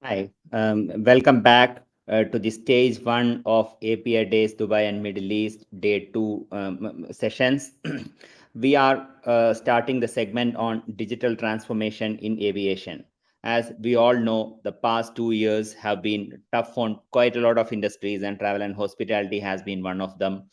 Hi, welcome back to the stage one of API Days Dubai and Middle East day two sessions. We are starting the segment on digital transformation in aviation. As we all know, the past 2 years have been tough on quite a lot of industries, and travel and hospitality has been one of them.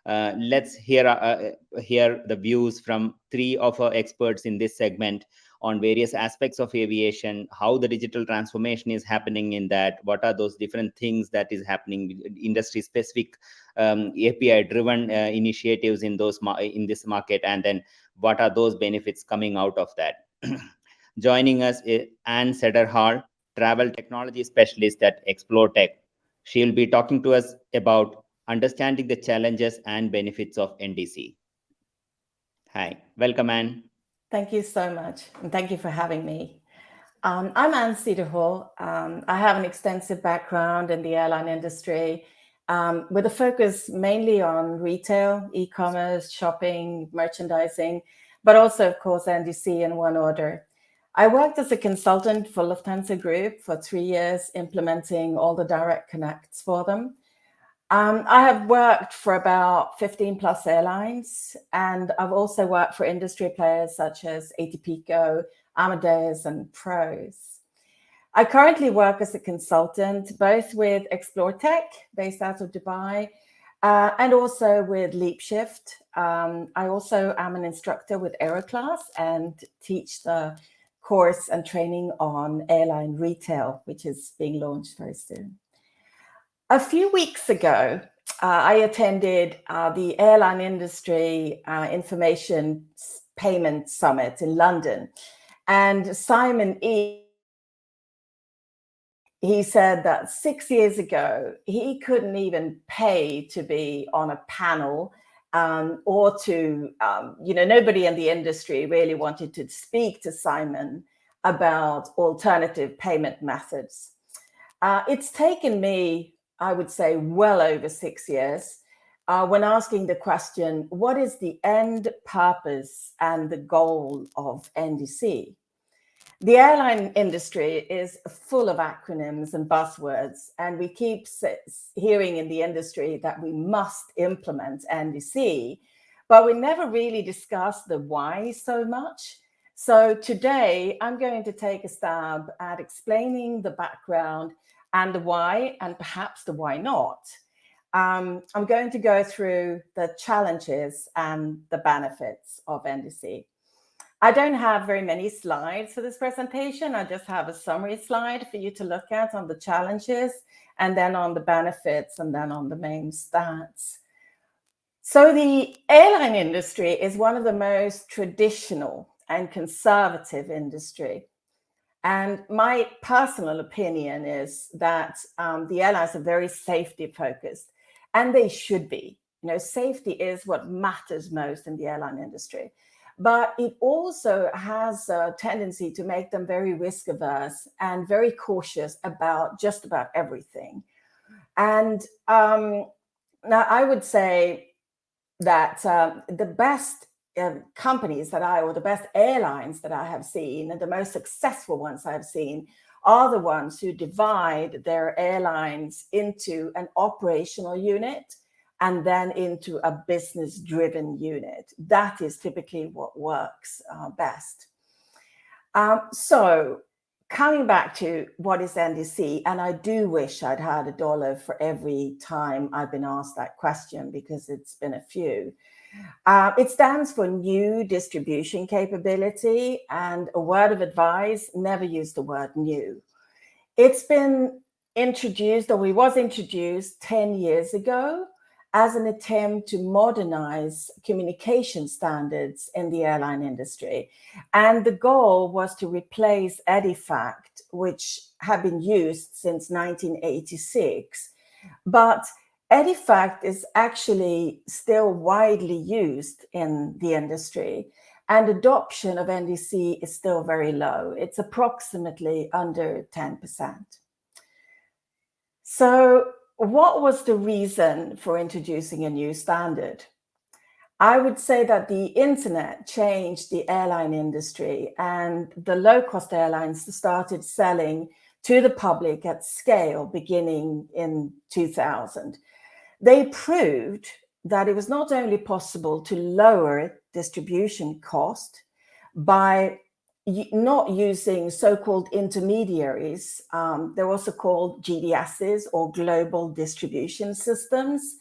Let's hear the views from three of our experts in this segment on various aspects of aviation, how the digital transformation is happening in that, what are those different things that is happening, industry specific API driven initiatives in in this market, and then what are those benefits coming out of that. Joining us is Cederhall, travel technology specialist at ExploreTech. She will be talking to us about understanding the challenges and benefits of NDC. Hi, welcome, Anne. Thank you so much, and thank you for having me. I'm Anne Cederhall. I have an extensive background in the airline industry with a focus mainly on retail, e-commerce, shopping, merchandising, but also, of course, NDC in one order. I worked as a consultant for Lufthansa Group for 3 years, implementing all the direct connects for them. I have worked for about 15 plus airlines, and I've also worked for industry players such as ATPCO, Amadeus, and Pros. I currently work as a consultant, both with ExploreTech, based out of Dubai, and also with LeapShift. I also am an instructor with Aeroclass and teach the course and training on airline retail, which is being launched very soon. A few weeks ago, I attended the Airline Industry Information Payment Summit in London. And Simon he said that 6 years ago, he couldn't even pay to be on a panel or to, nobody in the industry really wanted to speak to Simon about alternative payment methods. It's taken me, I would say, well over 6 years when asking the question, what is the end purpose and the goal of NDC? The airline industry is full of acronyms and buzzwords, and we keep hearing in the industry that we must implement NDC, but we never really discuss the why so much. So today, I'm going to take a stab at explaining the background and the why, and perhaps the why not. I'm going to go through the challenges and the benefits of NDC. I don't have very many slides for this presentation. I just have a summary slide for you to look at on the challenges, and then on the benefits, and then on the main stats. So the airline industry is one of the most traditional and conservative industry. And my personal opinion is that the airlines are very safety focused, and they should be. Safety is what matters most in the airline industry. But it also has a tendency to make them very risk averse and very cautious about just about everything. And now I would say that the best companies or the best airlines that I have seen, and the most successful ones I've seen, are the ones who divide their airlines into an operational unit and then into a business-driven unit. That is typically what works best. So coming back to what is NDC, and I do wish I'd had $1 for every time I've been asked that question, because it's been a few. It stands for New Distribution Capability, and a word of advice, never use the word new. It's been introduced, or it was introduced 10 years ago, as an attempt to modernize communication standards in the airline industry. And the goal was to replace EDIFACT, which had been used since 1986. But EDIFACT is actually still widely used in the industry, and adoption of NDC is still very low. It's approximately under 10%. So what was the reason for introducing a new standard? I would say that the internet changed the airline industry, and the low-cost airlines started selling to the public at scale beginning in 2000. They proved that it was not only possible to lower distribution cost by not using so-called intermediaries. They're also called GDSs, or global distribution systems.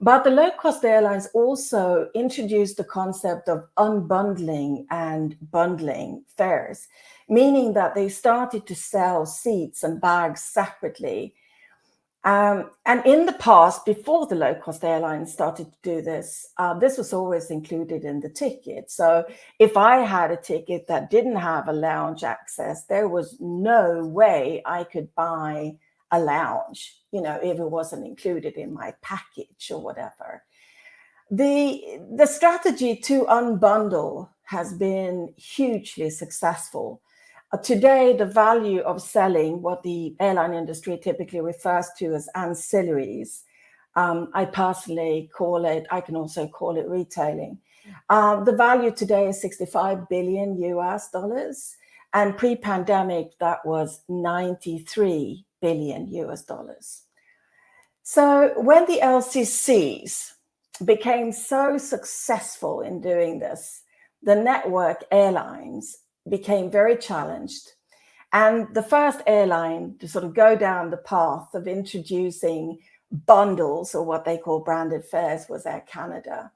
But the low-cost airlines also introduced the concept of unbundling and bundling fares, meaning that they started to sell seats and bags separately. And in the past, before the low-cost airlines started to do this, this was always included in the ticket. So if I had a ticket that didn't have a lounge access, there was no way I could buy a lounge, if it wasn't included in my package or whatever. The strategy to unbundle has been hugely successful. Today, the value of selling what the airline industry typically refers to as ancillaries, I personally call it, I can also call it retailing. The value today is 65 billion US dollars, and pre-pandemic, that was 93 billion US dollars. So when the LCCs became so successful in doing this, the network airlines became very challenged. And the first airline to sort of go down the path of introducing bundles, or what they call branded fares, was Air Canada.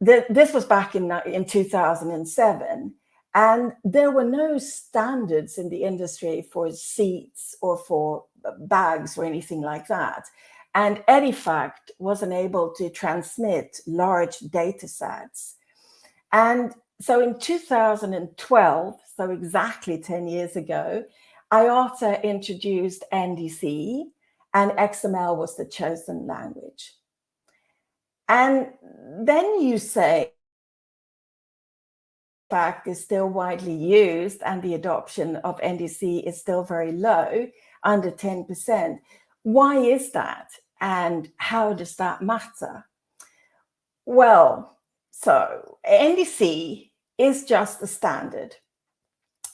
This was back in 2007. And there were no standards in the industry for seats or for bags or anything like that. And Edifact wasn't able to transmit large data sets. And so in 2012, so exactly 10 years ago, IATA introduced NDC, and XML was the chosen language. And then you say, fact is still widely used and the adoption of NDC is still very low, under 10%. Why is that? And how does that matter? Well, so NDC is just the standard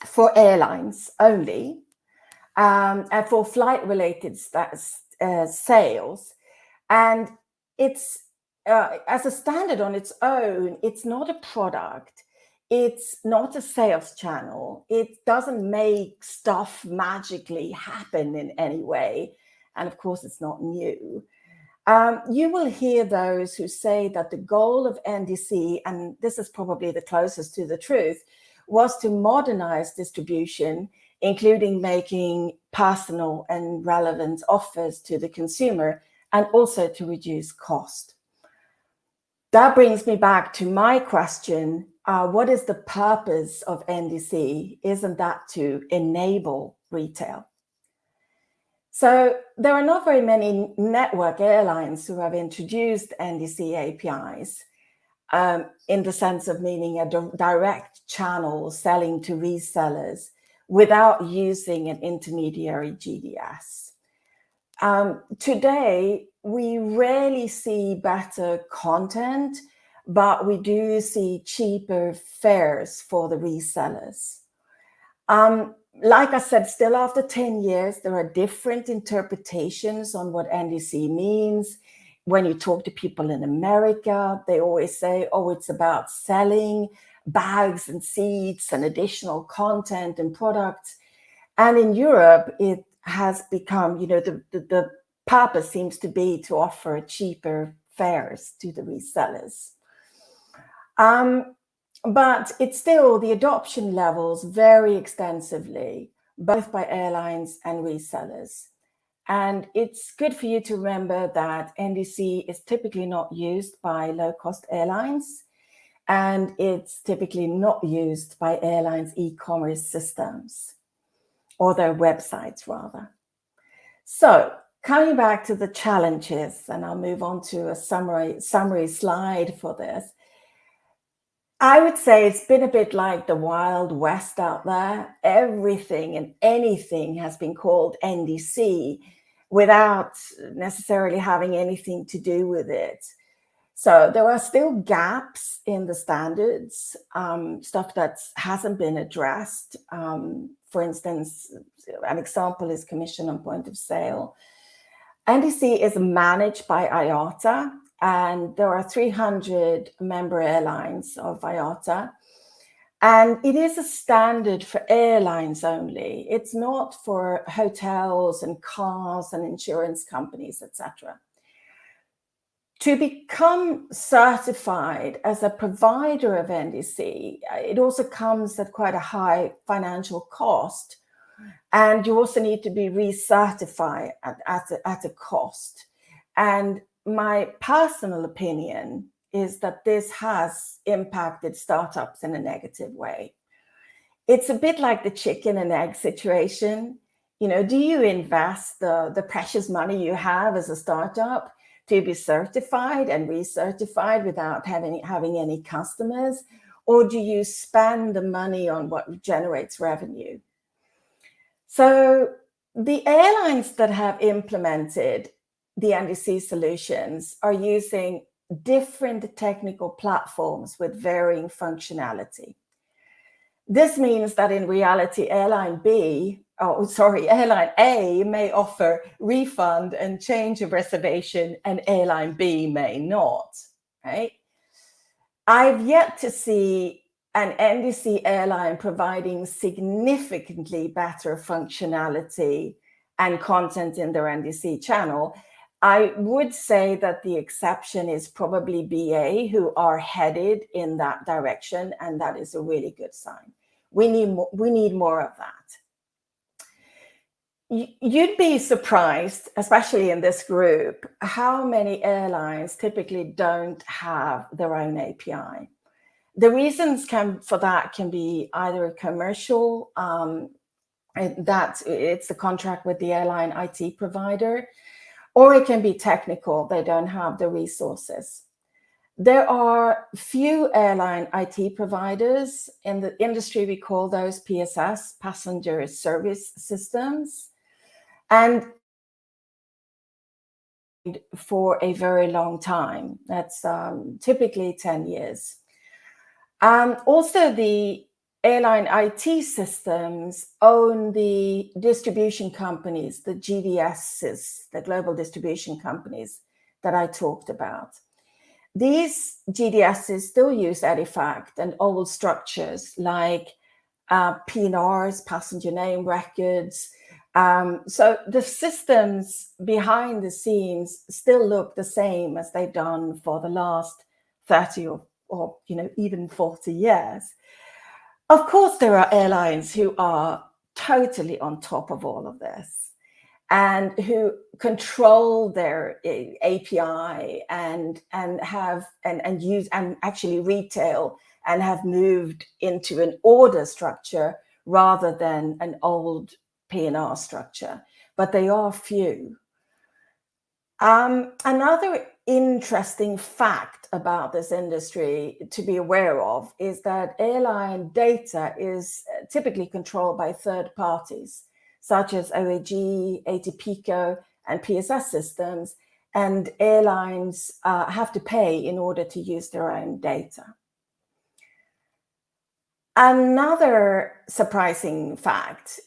for airlines only, and for flight-related sales. And it's as a standard on its own, it's not a product. It's not a sales channel. It doesn't make stuff magically happen in any way. And of course, it's not new. You will hear those who say that the goal of NDC, and this is probably the closest to the truth, was to modernize distribution, including making personal and relevant offers to the consumer, and also to reduce cost. That brings me back to my question, what is the purpose of NDC? Isn't that to enable retail? So there are not very many network airlines who have introduced NDC APIs in the sense of meaning a direct channel selling to resellers without using an intermediary GDS. Today, we rarely see better content, but we do see cheaper fares for the resellers. Like I said, still after 10 years, there are different interpretations on what NDC means. When you talk to people in America, they always say, oh, it's about selling bags and seats and additional content and products. And in Europe, it has become, the purpose seems to be to offer cheaper fares to the resellers. But it's still, the adoption levels vary extensively, both by airlines and resellers. And it's good for you to remember that NDC is typically not used by low-cost airlines, and it's typically not used by airlines' e-commerce systems, or their websites rather. So coming back to the challenges, and I'll move on to a summary slide for this. I would say it's been a bit like the Wild West out there. Everything and anything has been called NDC without necessarily having anything to do with it. So there are still gaps in the standards, stuff that hasn't been addressed. For instance, an example is commission on point of sale. NDC is managed by IATA, and there are 300 member airlines of IATA. And it is a standard for airlines only. It's not for hotels and cars and insurance companies, etc. To become certified as a provider of NDC, it also comes at quite a high financial cost. And you also need to be recertified at a cost. And my personal opinion is that this has impacted startups in a negative way. It's a bit like the chicken and egg situation. You know, do you invest the precious money you have as a startup to be certified and recertified without having any customers? Or do you spend the money on what generates revenue? So the airlines that have implemented the NDC solutions are using different technical platforms with varying functionality. This means that in reality, airline A may offer refund and change of reservation, and airline B may not, right? I've yet to see an NDC airline providing significantly better functionality and content in their NDC channel. I would say that the exception is probably BA, who are headed in that direction, and that is a really good sign. We need more of that. You'd be surprised, especially in this group, how many airlines typically don't have their own API. The reasons for that can be either a commercial, that it's the contract with the airline IT provider, or it can be technical, they don't have the resources. There are few airline IT providers. In the industry, we call those PSS, passenger service systems, and for a very long time. That's typically 10 years. Also, the airline IT systems own the distribution companies, the GDSs, the global distribution companies that I talked about. These GDSs still use Edifact and old structures like PNRs, passenger name records. So the systems behind the scenes still look the same as they've done for the last 30 or even 40 years. Of course, there are airlines who are totally on top of all of this and who control their API and use and actually retail and have moved into an order structure rather than an old PNR structure, but they are few. Another interesting fact about this industry to be aware of is that airline data is typically controlled by third parties, such as OAG, ATPICO, and PSS systems, and airlines have to pay in order to use their own data. Another surprising fact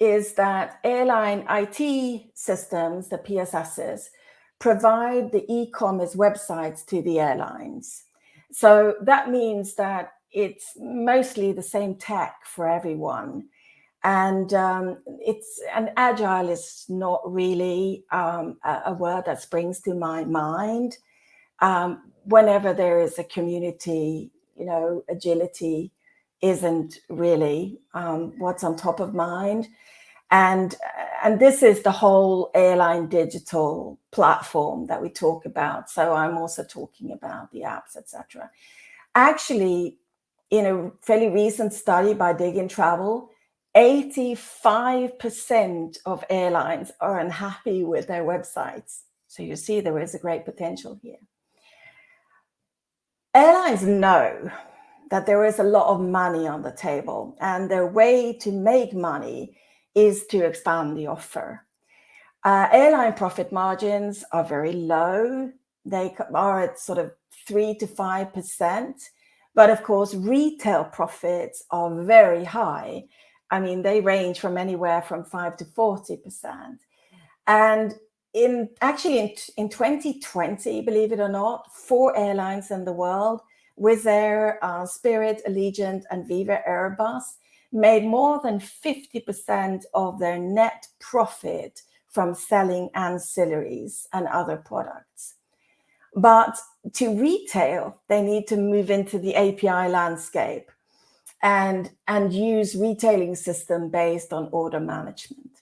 is that airline IT systems, the PSSs, provide the e-commerce websites to the airlines. So that means that it's mostly the same tech for everyone. And agile is not really a word that springs to my mind. Whenever there is a community, agility isn't really what's on top of mind. And this is the whole airline digital platform that we talk about. So I'm also talking about the apps, etc. Actually, in a fairly recent study by Dig in Travel, 85% of airlines are unhappy with their websites. So you see there is a great potential here. Airlines know that there is a lot of money on the table, and their way to make money is to expand the offer. Airline profit margins are very low. They are at sort of 3 to 5%. But of course, retail profits are very high. I mean, they range from anywhere from 5 to 40%. And in 2020, believe it or not, 4 airlines in the world, Wizz Air, Spirit, Allegiant, and Viva Airbus, made more than 50% of their net profit from selling ancillaries and other products. But to retail, they need to move into the API landscape and use retailing system based on order management.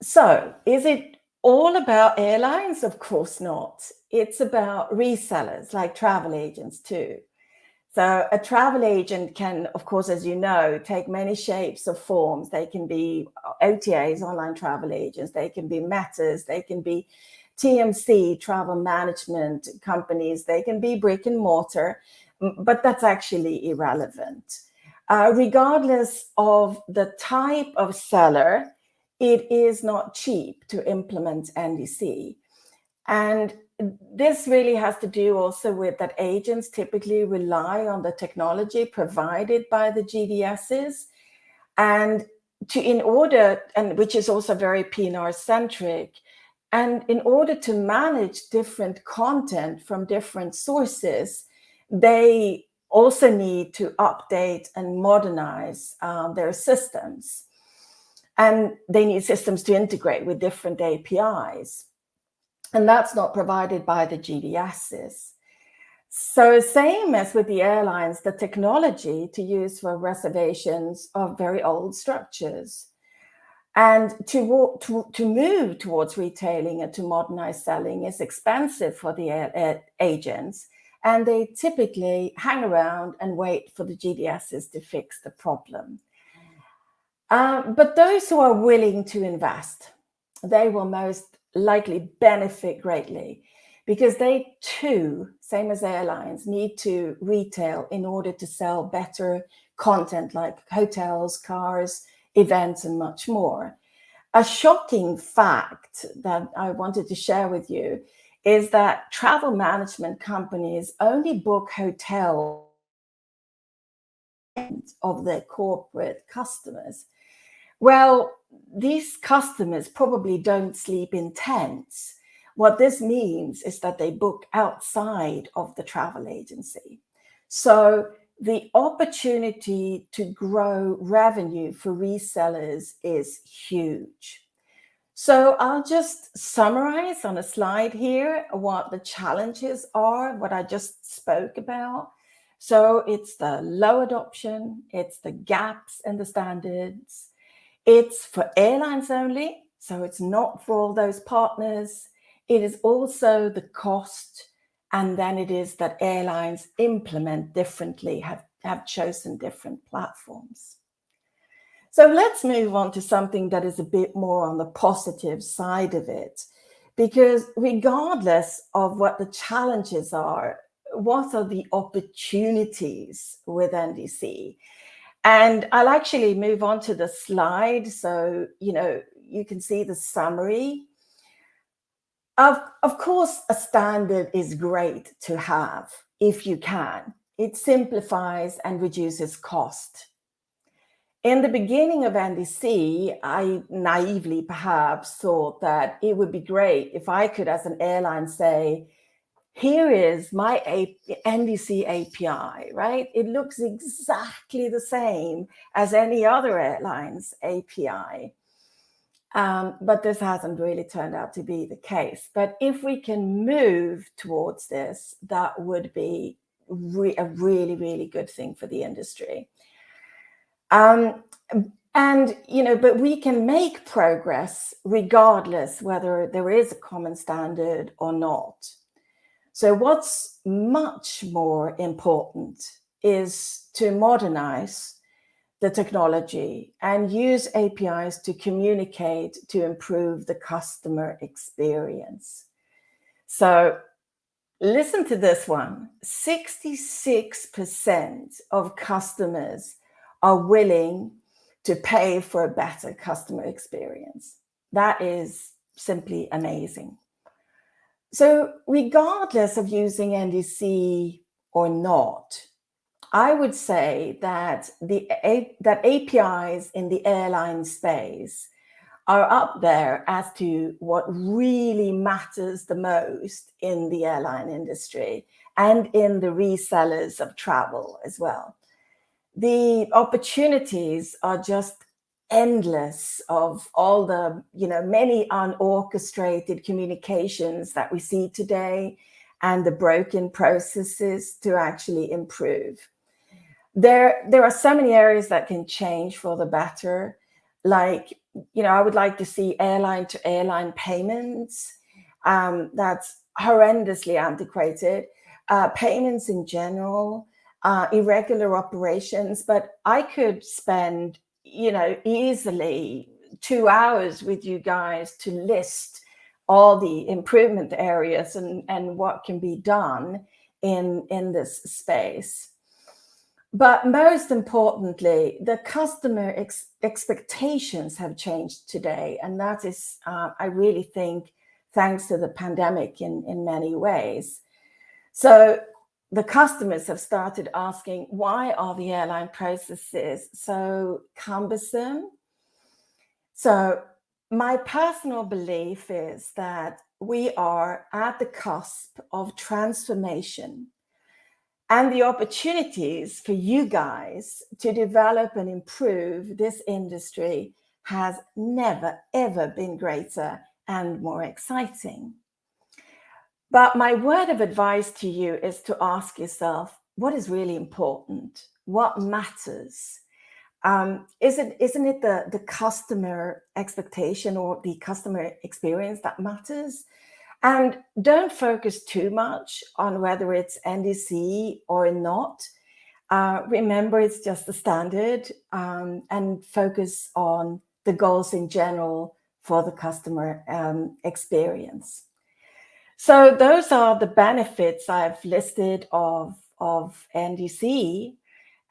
So is it all about airlines? Of course not. It's about resellers like travel agents too. So a travel agent can, of course, as you know, take many shapes or forms. They can be OTAs, online travel agents. They can be metas. They can be TMC, travel management companies. They can be brick and mortar, but that's actually irrelevant. Regardless of the type of seller, it is not cheap to implement NDC. And this really has to do also with that agents typically rely on the technology provided by the GDSs, and which is also very PNR centric. And in order to manage different content from different sources, they also need to update and modernize their systems. And they need systems to integrate with different APIs. And that's not provided by the GDSs. So same as with the airlines, the technology to use for reservations are very old structures. And to move towards retailing and to modernize selling is expensive for the agents. And they typically hang around and wait for the GDSs to fix the problem. But those who are willing to invest, they will most likely benefit greatly, because they too, same as airlines, need to retail in order to sell better content like hotels, cars, events, and much more. A shocking fact that I wanted to share with you is that travel management companies only book hotels of their corporate customers. Well, these customers probably don't sleep in tents. What this means is that they book outside of the travel agency. So the opportunity to grow revenue for resellers is huge. So I'll just summarize on a slide here what the challenges are, what I just spoke about. So it's the low adoption, it's the gaps in the standards, it's for airlines only, so it's not for all those partners. It is also the cost, and then it is that airlines implement differently, have chosen different platforms. So let's move on to something that is a bit more on the positive side of it, because regardless of what the challenges are, what are the opportunities with NDC? And I'll actually move on to the slide so you can see the summary. Of course, a standard is great to have if you can. It simplifies and reduces cost. In the beginning of NDC, I naively perhaps thought that it would be great if I could, as an airline, say, here is my NDC API, right? It looks exactly the same as any other airline's API. But this hasn't really turned out to be the case. But if we can move towards this, that would be a really, really good thing for the industry. But we can make progress regardless whether there is a common standard or not. So what's much more important is to modernize the technology and use APIs to communicate to improve the customer experience. So listen to this one. 66% of customers are willing to pay for a better customer experience. That is simply amazing. So regardless of using NDC or not, I would say that that APIs in the airline space are up there as to what really matters the most in the airline industry and in the resellers of travel as well. The opportunities are just endless of all the, many unorchestrated communications that we see today and the broken processes to actually improve. There are so many areas that can change for the better. Like, I would like to see airline to airline payments. That's horrendously antiquated. Payments in general, irregular operations. But I could spend, easily 2 hours with you guys to list all the improvement areas and what can be done in this space. But most importantly, the customer expectations have changed today. And that is, I really think, thanks to the pandemic in many ways. So the customers have started asking, why are the airline processes so cumbersome? So my personal belief is that we are at the cusp of transformation. And the opportunities for you guys to develop and improve this industry has never, ever been greater and more exciting. But my word of advice to you is to ask yourself, what is really important? What matters? Isn't it the customer expectation or the customer experience that matters? And don't focus too much on whether it's NDC or not. Remember, it's just the standard, and focus on the goals in general for the customer experience. So those are the benefits I've listed of NDC.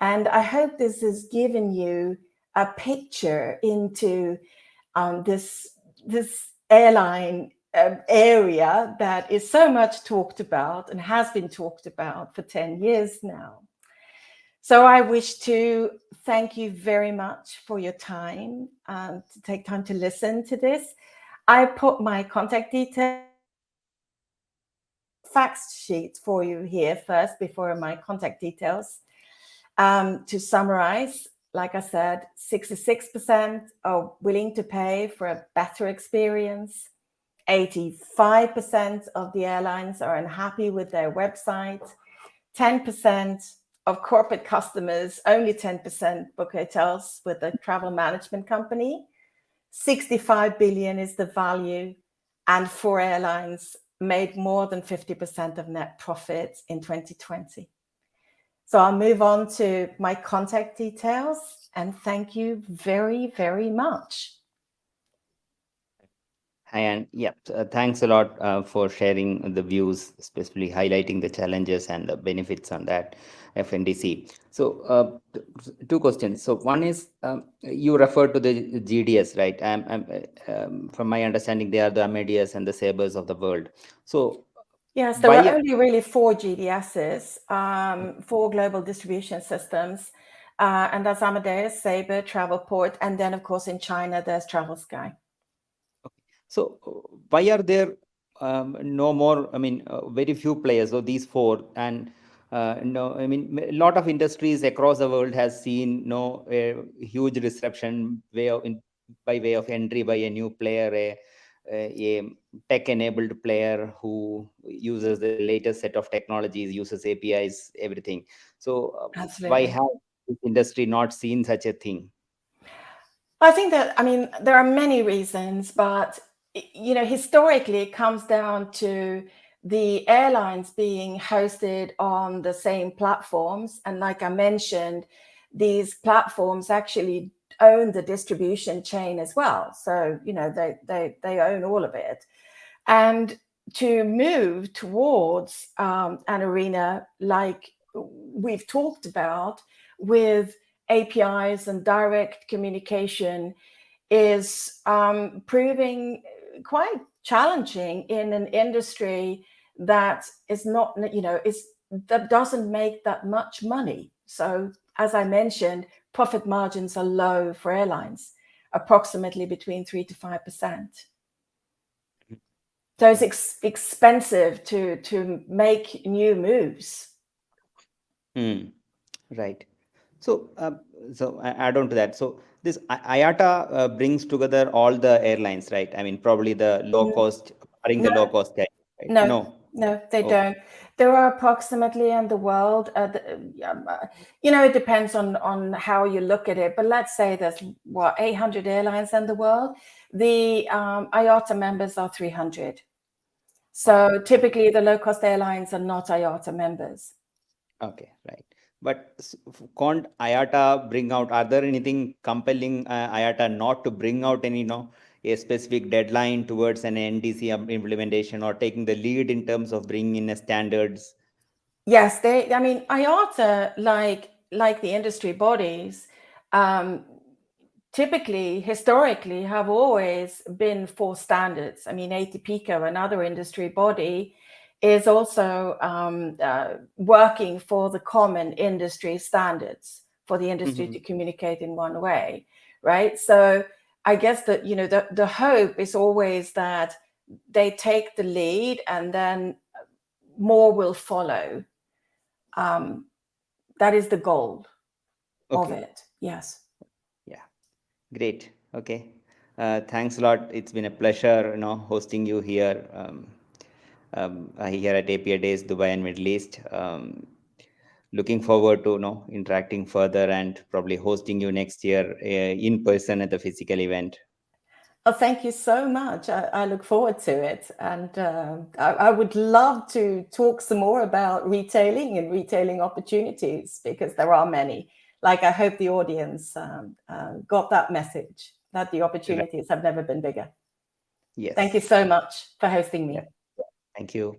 And I hope this has given you a picture into this airline area that is so much talked about and has been talked about for 10 years now. So I wish to thank you very much for your time, to take time to listen to this. I put my contact details, fact sheet for you here first before my contact details. To summarize, like I said, 66% are willing to pay for a better experience. 85% of the airlines are unhappy with their website. 10% of corporate customers, only 10% book hotels with a travel management company. 65 billion is the value, and 4 airlines made more than 50% of net profits in 2020. So I'll move on to my contact details, and thank you very, very much. And yeah, thanks a lot for sharing the views, especially highlighting the challenges and the benefits on that FNDC. So, two questions. So, one is you referred to the GDS, right? From my understanding, they are the Amadeus and the Sabres of the world. So, yes, there were only really 4 GDSs, 4 global distribution systems, and that's Amadeus, Sabre, Travelport, and then of course in China there's TravelSky. So why are there no more? I mean, very few players. So these 4, and no, I mean, a lot of industries across the world has seen a huge disruption by way of entry by a new player, a tech-enabled player who uses the latest set of technologies, uses APIs, everything. So why have this industry not seen such a thing? I think that, there are many reasons, but historically it comes down to the airlines being hosted on the same platforms. And like I mentioned, these platforms actually own the distribution chain as well. So, they own all of it. And to move towards an arena like we've talked about with APIs and direct communication is proving quite challenging in an industry that is not, that doesn't make that much money. So, as I mentioned, profit margins are low for airlines, approximately between 3 to 5%. So it's expensive to make new moves. Right. So, so I add on to that. So this IATA brings together all the airlines, right? I mean, probably the low cost, barring the low cost guy, right? No, they don't. There are approximately in the world, it depends on how you look at it, but let's say there's 800 airlines in the world. The IATA members are 300. So typically the low cost airlines are not IATA members. Okay, right. But can't IATA bring out, are there anything compelling IATA not to bring out any, a specific deadline towards an NDC implementation or taking the lead in terms of bringing in standards? Yes, IATA, like the industry bodies, typically, historically, have always been for standards. I mean, ATPICO, another industry body, is also working for the common industry standards for the industry to communicate in one way, right? So I guess that, the hope is always that they take the lead and then more will follow. That is the goal of it. Yes. Yeah, great. Okay. Thanks a lot. It's been a pleasure, hosting you here, here at API Days Dubai and Middle East. Looking forward to interacting further and probably hosting you next year in person at the physical event. Oh, thank you so much. I look forward to it. And I would love to talk some more about retailing and retailing opportunities, because there are many. Like, I hope the audience got that message, that the opportunities have never been bigger. Yes. Thank you so much for hosting me. Yeah. Thank you.